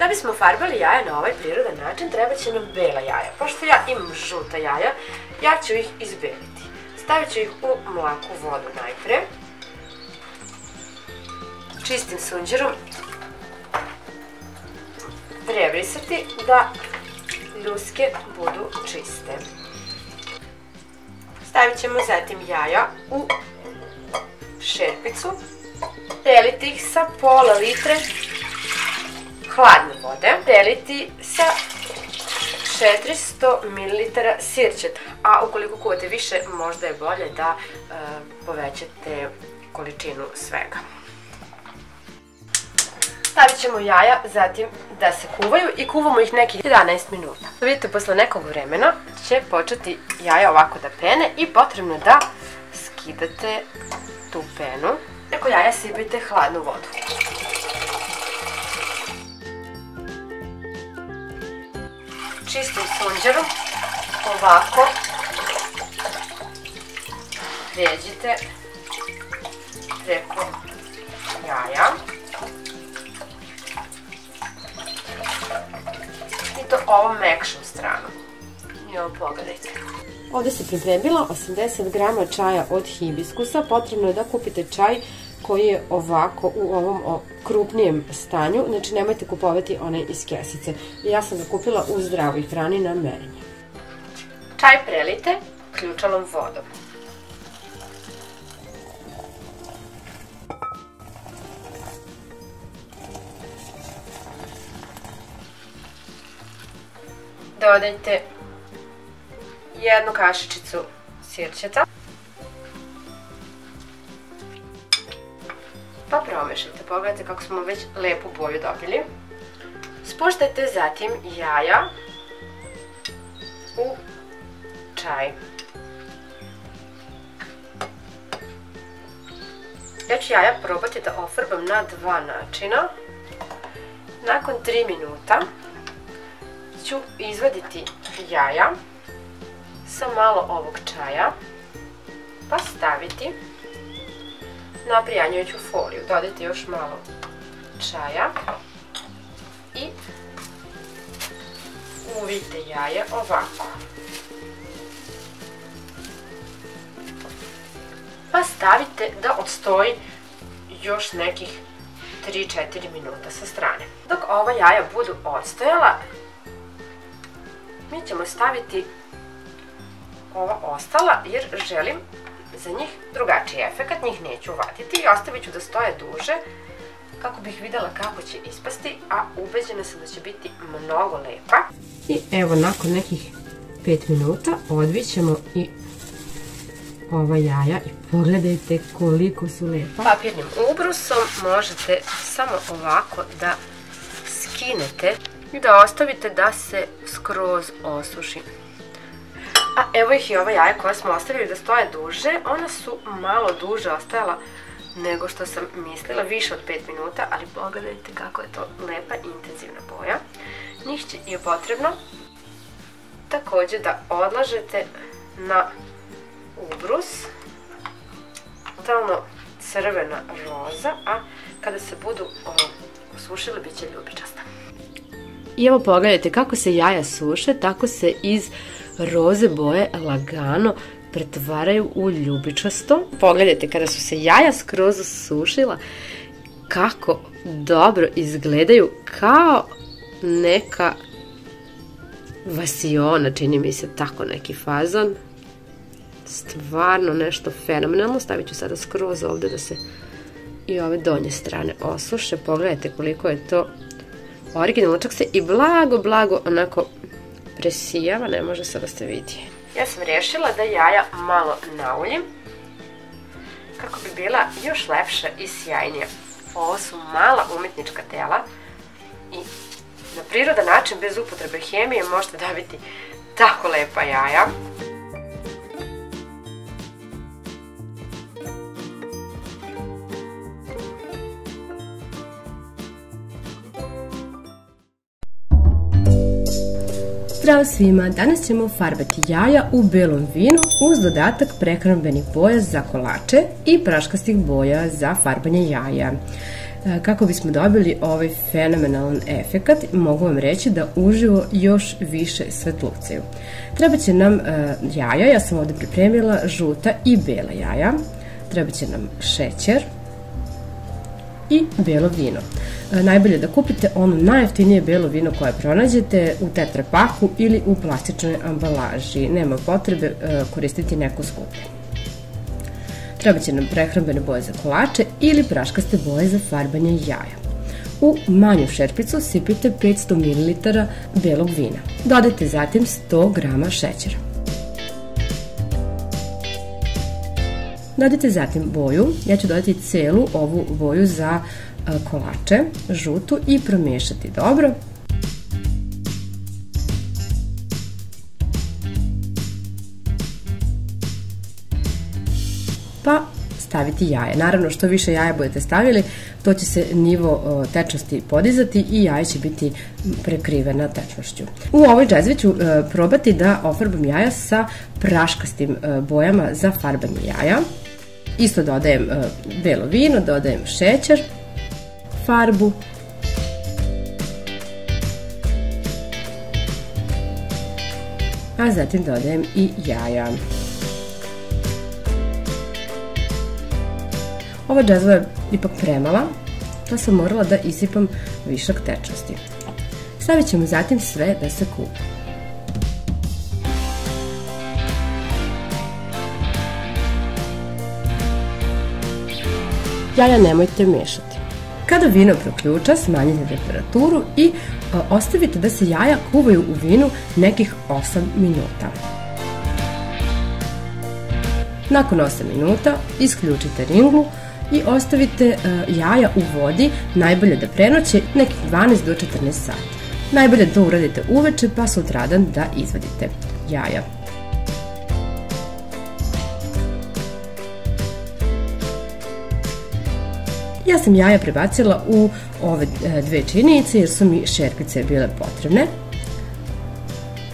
Da bismo farbali jaja na ovaj prirodan način treba će nam bela jaja. Pošto ja imam žuta jaja, ja ću ih izbeliti. Stavit ću ih u mlaku vodu najpre. Čistim sunđerom prebrisati da ljuske budu čiste. Stavit ćemo zatim jaja u šerpicu, preliti ih sa pola litre hladne vode, preliti sa 400 ml sirćeta, a ukoliko kuvate više možda je bolje da povećate količinu svega. Stavit ćemo jaja zatim da se kuvaju i kuvamo ih nekih 11 minuta. Vidite, posle nekog vremena će početi jaja ovako da pene i potrebno da skidate tu penu. Preko jaja sipajte hladnu vodu. Čistim sunđerom ovako pređite preko jaja. I to ovom mekšom stranom. I ovo pogledajte. Ovdje se pripremila 80 grama čaja od hibiskusa. Potrebno je da kupite čaj koji je ovako u ovom krupnijem stanju. Znači nemojte kupovati onaj iz kesice. Ja sam ga kupila u zdravoj hrani na merenje. Čaj prelite ključalom vodom. Dodajte jednu kašičicu sirćeta. Pa promešajte, pogledajte kako smo već lepu boju dobili. Spuštajte zatim jaja u čaj. Ja ću jaja probati da ofarbam na dva načina. Nakon 3 minuta ću izvaditi jaja sa malo ovog čaja pa staviti na prijanjujuću foliju. Dodajte još malo čaja i uvijte jaje ovako. Pa stavite da odstoji još nekih 3-4 minuta sa strane. Dok ova jaja budu odstojala, mi ćemo staviti ova ostala jer želim za njih drugačiji efekat, njih neću vaditi i ostavit ću da stoje duže kako bih videla kako će ispasti, a ubeđena sam da će biti mnogo lepa. I evo nakon nekih 5 minuta odvićemo i ova jaja i pogledajte koliko su lepa. Papirnim ubrusom možete samo ovako da skinete i da ostavite da se skroz osuši. A evo ih i ova jaja koja smo ostavili da stoje duže. Ona su malo duže ostajala nego što sam mislila, više od 5 minuta, ali pogledajte kako je to lepa i intenzivna boja. Njih je potrebno također da odlažete na ubrus, totalno crvena roza, a kada se budu osušile bit će ljubičasta. I evo pogledajte kako se jaja suše, tako se iz roze boje lagano pretvaraju u ljubičasto. Pogledajte kada su se jaja skroz osušila kako dobro izgledaju, kao neka vasiona, čini mi se tako neki fazon. Stvarno nešto fenomenalno. Stavit ću sada skroz ovdje da se i ove donje strane osuše. Pogledajte koliko je to originalno, čak se i blago onako presijava, ne može se da se vidi. Ja sam rješila da jaja malo nauljim kako bi bila još lepša i sjajnija. Ovo su mala umjetnička tela i na prirodan način, bez upotrebe hemije, možete dobiti tako lepa jaja. Zdravo svima, danas ćemo farbati jaja u belom vinu uz dodatak prehrambenih boja za kolače i praškastih boja za farbanje jaja. Kako bismo dobili ovaj fenomenalan efekat, mogu vam reći da uživo još više svetlucaju. Treba će nam jaja, ja sam ovde pripremila žuta i bela jaja. Treba će nam šećer i belo vino. Najbolje da kupite ono najjeftinije belo vino koje pronađete u tetra paku ili u plastičnoj ambalaži. Nema potrebe koristiti neku skuplju. Treba će nam prehrambene boje za kolače ili praškaste boje za farbanje jaja. U manju šerpicu sipite 500 ml belog vina. Dodajte zatim 100 g šećera. Dodajte zatim boju, ja ću dodati celu ovu boju za kolače, žutu, i promešati dobro. Pa staviti jaje. Naravno, što više jaja budete stavili, to će se nivo tečnosti podizati i jaje će biti prekrivena tečnošću. U ovoj džezvi ću probati da ofarbam jaja sa praškastim bojama za farbanje jaja. Isto dodajem belo vino, dodajem šećer, farbu, a zatim dodajem i jaja. Ova džezva je ipak premala, pa sam morala da isipam višak tečnosti. Stavit ćemo zatim sve da se kuva. Jaja nemojte mešati. Kada vino proključa, smanjite temperaturu i ostavite da se jaja kuvaju u vinu nekih 8 minuta. Nakon 8 minuta isključite ringlu i ostavite jaja u vodi, najbolje da prenoće, nekih 12 do 14 sati. Najbolje da to uradite uveče, pa sutradan da izvadite jaja. Ja sam jaja prebacila u ove dve činice jer su mi šerpice bile potrebne.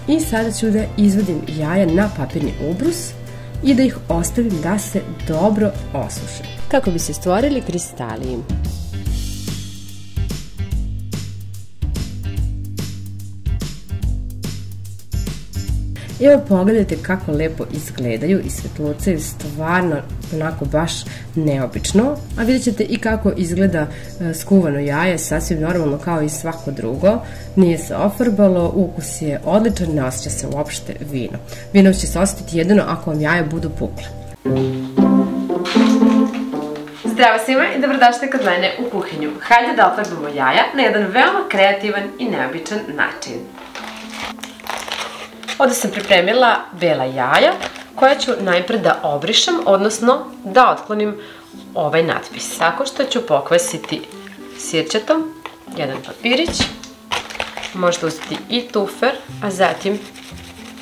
I sada ću da izvadim jaja na papirni ubrus i da ih ostavim da se dobro osuše, kako bi se stvorili kristali. I evo pogledajte kako lepo izgledaju i svetlucaju, stvarno onako baš neobično. A vidjet ćete i kako izgleda skuvano jaje, sasvim normalno kao i svako drugo. Nije se ofarbalo, ukus je odličan, ne osjeća se uopšte vino. Vino će se osjetiti jedino ako vam jaja budu pukle. Zdravo svima i dobrodošli kod mene u kuhinju. Hajde da ofarbamo jaja na jedan veoma kreativan i neobičan način. Ovdje sam pripremila bela jaja koja ću najpred da obrišem, odnosno da otklonim ovaj natpis. Tako što ću pokvasiti sirćetom jedan papirić, možete uzeti i tufer, a zatim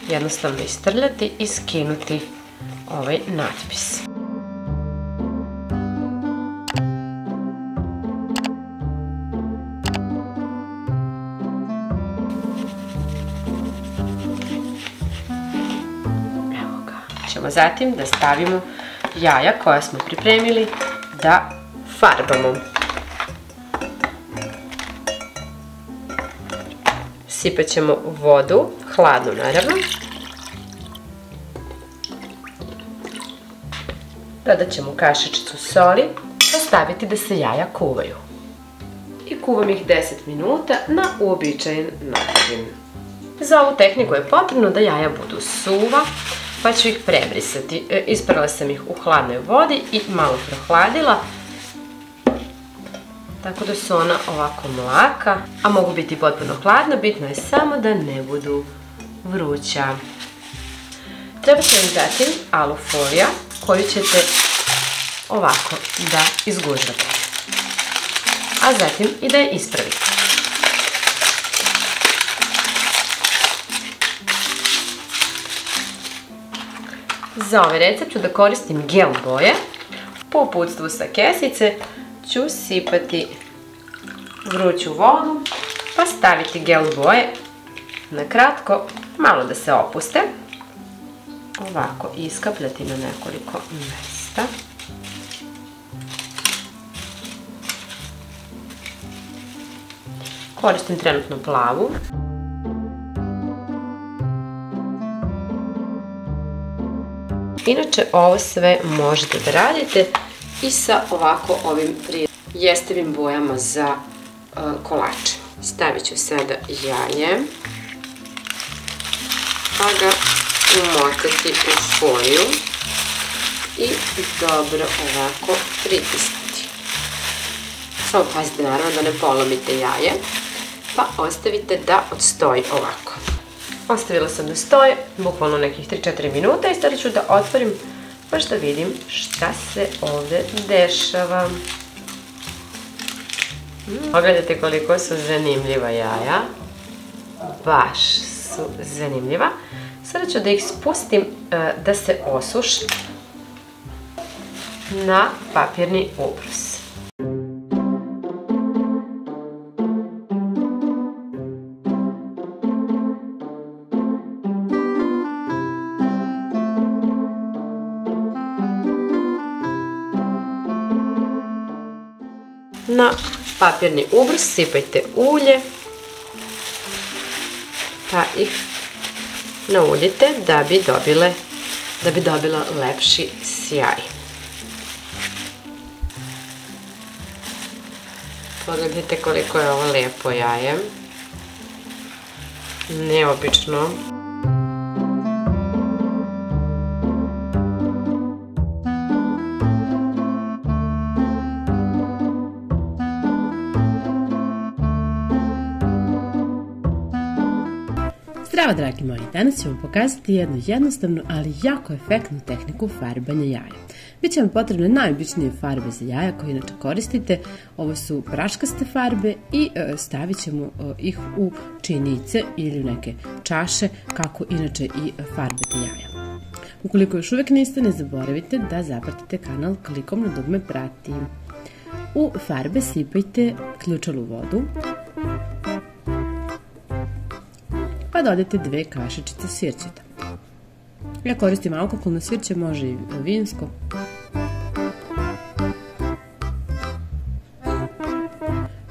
jednostavno istrljati i skinuti ovaj natpis. Zatim da stavimo jaja koja smo pripremili da farbamo. Sipat ćemo vodu, hladnu naravno. Dodat ćemo kašičicu soli, ostaviti da se jaja kuvaju. I kuvam ih 10 minuta na uobičajen način. Za ovu tehniku je potrebno da jaja budu suva, pa ću ih prebrisati. Isprala sam ih u hladnoj vodi i malo prohladila, tako da su ona ovako mlaka, a mogu biti potpuno hladna, bitno je samo da ne budu vruća. Treba će vam zatim alufolija koju ćete ovako da izgužvate, a zatim i da je ispravite. Za ovaj recept ću da koristim gel boje. Po uputstvu sa kesice ću sipati vruću vodu, pa staviti gel boje na kratko, malo da se opuste. Ovako iskapljati na nekoliko mesta. Koristim trenutno plavu. Inače, ovo sve možete da radite i sa ovako ovim jestivim bojama za kolače. Stavit ću sada jaje, pa ga umotati u foliju i dobro ovako pritisnuti. Samo pazite naravno da ne polomite jaje, pa ostavite da odstoji ovako. Ostavila sam da stoje, bukvalno nekih 3-4 minuta i sada ću da otvorim baš da vidim šta se ovde dešava. Pogledajte koliko su zanimljiva jaja. Baš su zanimljiva. Sada ću da ih spustim da se osuši na papirni ubrus. Na papirni ubrus sipajte ulje, pa ih nauljite da bi dobila lepši sjaj. Pogledajte koliko je ovo lepo jaje. Neobično. Zdravo dragi moji, danas ću vam pokazati jednu jednostavnu, ali jako efektnu tehniku farbanja jaja. Biće vam potrebne najobičnije farbe za jaja koje inače koristite. Ovo su praškaste farbe i stavit ćemo ih u činice ili u neke čaše kako inače i farbate jaja. Ukoliko još uvek niste, ne zaboravite da zapratite kanal klikom na dugme prati. U farbe sipajte ključalu vodu, pa dodajte 2 kašičice sirćeta. Ja koristim alkoholno sirće, može i vinsko.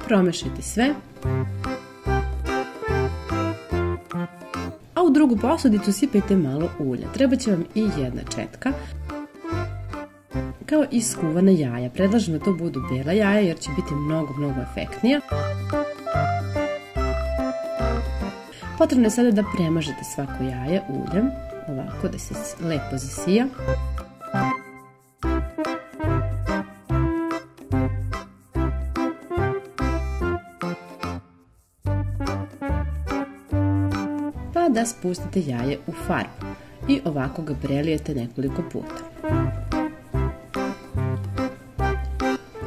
Promešajte sve. A u drugu posudicu sipajte malo ulja. Treba će vam i 1 četka. Kao i skuvana jaja. Predlažem da to budu bela jaja jer će biti mnogo efektnija. Potrebno je sada da premažete svako jaje uljem, ovako da se lepo zasija. Pa da spustite jaje u farbu i ovako ga prelijete nekoliko puta.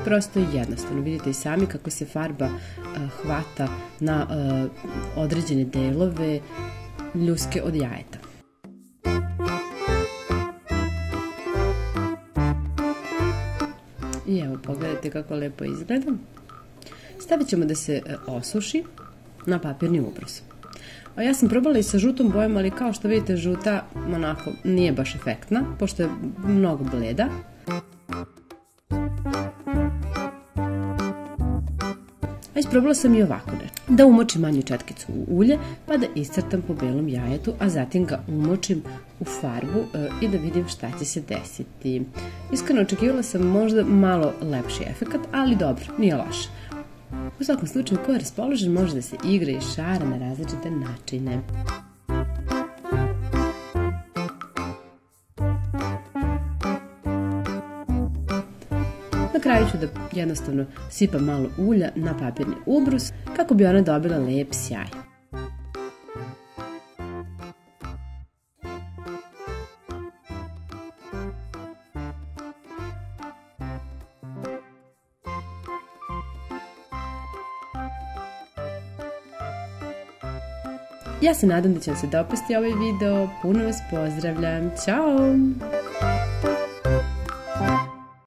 Prosto i jednostavno, vidite i sami kako se farba hvata na određene delove ljuske od jajeta. I evo, pogledajte kako lepo izgleda. Stavit ćemo da se osuši na papirni ubrus. Ja sam probala i sa žutom bojom, ali kao što vidite žuta onako nije baš efektna, pošto je mnogo bleda. A isprobala sam i ovako nešto. Da umočim manju četkicu u ulje, pa da iscrtam po belom jajetu, a zatim ga umočim u farbu i da vidim šta će se desiti. Iskreno očekivala sam možda malo lepši efekat, ali dobro, nije loše. U svakom slučaju, ko je raspoložen može da se igra i šara na različite načine. Na kraju ću da jednostavno sipam malo ulja na papirni ubrus kako bi ona dobila lep sjaj. Ja se nadam da će vam se dopasti ovaj video. Puno vas pozdravljam. Ćao!